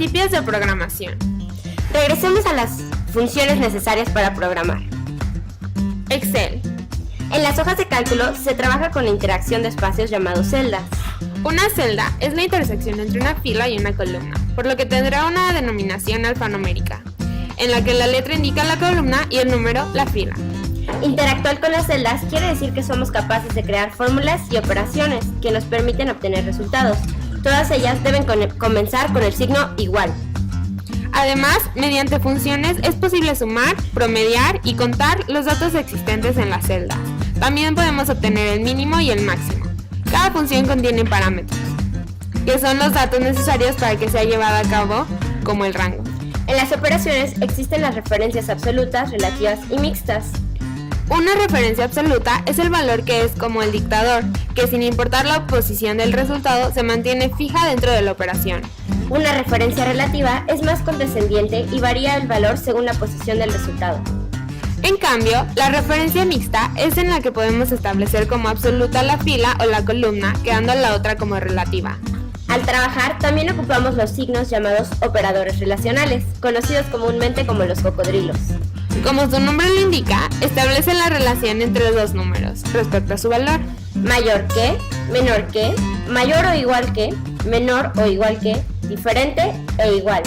Principios de programación. Regresemos a las funciones necesarias para programar. Excel. En las hojas de cálculo se trabaja con la interacción de espacios llamados celdas. Una celda es la intersección entre una fila y una columna, por lo que tendrá una denominación alfanumérica, en la que la letra indica la columna y el número la fila. Interactuar con las celdas quiere decir que somos capaces de crear fórmulas y operaciones que nos permiten obtener resultados. Todas ellas deben comenzar con el signo igual. Además, mediante funciones es posible sumar, promediar y contar los datos existentes en la celda. También podemos obtener el mínimo y el máximo. Cada función contiene parámetros, que son los datos necesarios para que sea llevada a cabo, como el rango. En las operaciones existen las referencias absolutas, relativas y mixtas. Una referencia absoluta es el valor que es como el dictador, que sin importar la posición del resultado se mantiene fija dentro de la operación. Una referencia relativa es más condescendiente y varía el valor según la posición del resultado. En cambio, la referencia mixta es en la que podemos establecer como absoluta la fila o la columna, quedando la otra como relativa. Al trabajar, también ocupamos los signos llamados operadores relacionales, conocidos comúnmente como los cocodrilos. Como su nombre lo indica, establece la relación entre los dos números respecto a su valor. Mayor que, menor que, mayor o igual que, menor o igual que, diferente e igual.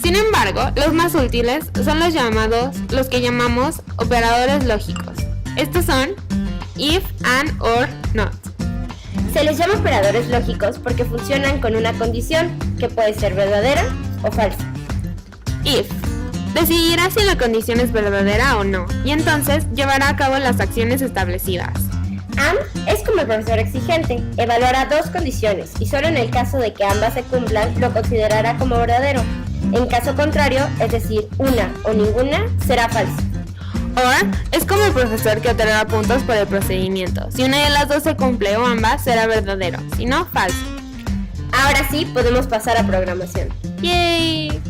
Sin embargo, los más útiles son los que llamamos operadores lógicos. Estos son if, and, or, not. Se les llama operadores lógicos porque funcionan con una condición que puede ser verdadera o falsa. If decidirá si la condición es verdadera o no, y entonces llevará a cabo las acciones establecidas. And es como el profesor exigente, evaluará dos condiciones y solo en el caso de que ambas se cumplan lo considerará como verdadero. En caso contrario, es decir, una o ninguna, será falsa. Or es como el profesor que otorga puntos por el procedimiento. Si una de las dos se cumple o ambas, será verdadero, si no, falso. Ahora sí, podemos pasar a programación. ¡Yay!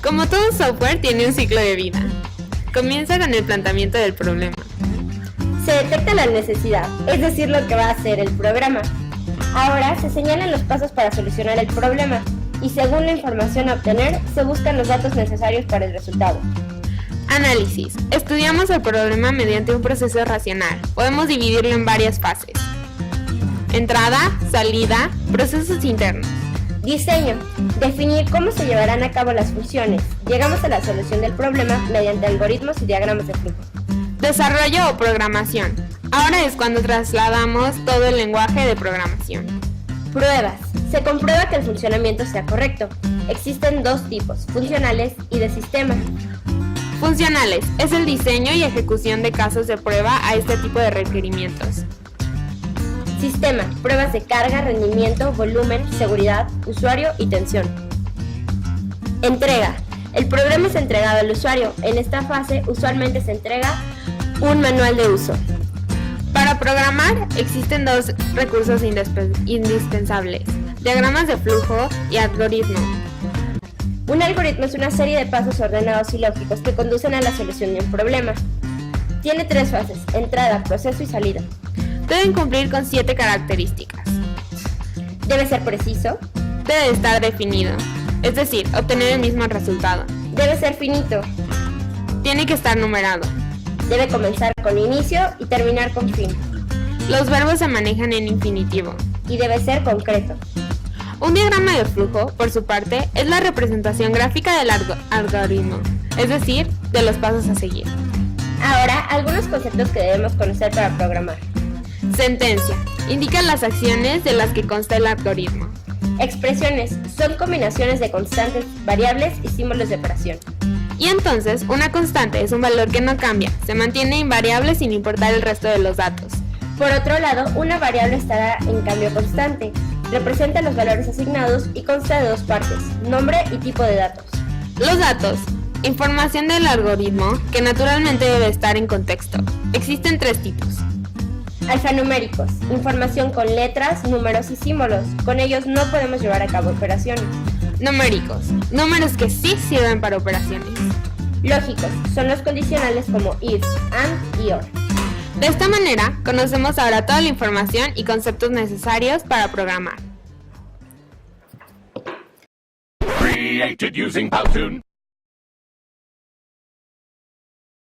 Como todo software tiene un ciclo de vida. Comienza con el planteamiento del problema. Se detecta la necesidad, es decir, lo que va a hacer el programa. Ahora se señalan los pasos para solucionar el problema y según la información a obtener, se buscan los datos necesarios para el resultado. Análisis. Estudiamos el problema mediante un proceso racional. Podemos dividirlo en varias fases. Entrada, salida, procesos internos. Diseño. Definir cómo se llevarán a cabo las funciones. Llegamos a la solución del problema mediante algoritmos y diagramas de flujo. Desarrollo o programación. Ahora es cuando trasladamos todo el lenguaje de programación. Pruebas. Se comprueba que el funcionamiento sea correcto. Existen dos tipos, funcionales y de sistema. Funcionales. Es el diseño y ejecución de casos de prueba a este tipo de requerimientos. Sistema. Pruebas de carga, rendimiento, volumen, seguridad, usuario y tensión. Entrega. El programa es entregado al usuario. En esta fase usualmente se entrega un manual de uso. Para programar existen dos recursos indispensables: diagramas de flujo y algoritmo. Un algoritmo es una serie de pasos ordenados y lógicos que conducen a la solución de un problema. Tiene tres fases: entrada, proceso y salida. Deben cumplir con 7 características. Debe ser preciso. Debe estar definido, es decir, obtener el mismo resultado. Debe ser finito. Tiene que estar numerado. Debe comenzar con inicio y terminar con fin. Los verbos se manejan en infinitivo. Y debe ser concreto. Un diagrama de flujo, por su parte, es la representación gráfica del algoritmo, es decir, de los pasos a seguir. Ahora, algunos conceptos que debemos conocer para programar. Sentencia. Indica las acciones de las que consta el algoritmo. Expresiones. Son combinaciones de constantes, variables y símbolos de operación. Y entonces, una constante es un valor que no cambia, se mantiene invariable sin importar el resto de los datos. Por otro lado, una variable estará en cambio constante. Representa los valores asignados y consta de dos partes: nombre y tipo de datos. Los datos. Información del algoritmo, que naturalmente debe estar en contexto. Existen 3 tipos. Alfanuméricos. Información con letras, números y símbolos. Con ellos no podemos llevar a cabo operaciones. Numéricos. Números que sí sirven para operaciones. Lógicos. Son los condicionales como if, and y or. De esta manera, conocemos ahora toda la información y conceptos necesarios para programar. Created using Powtoon.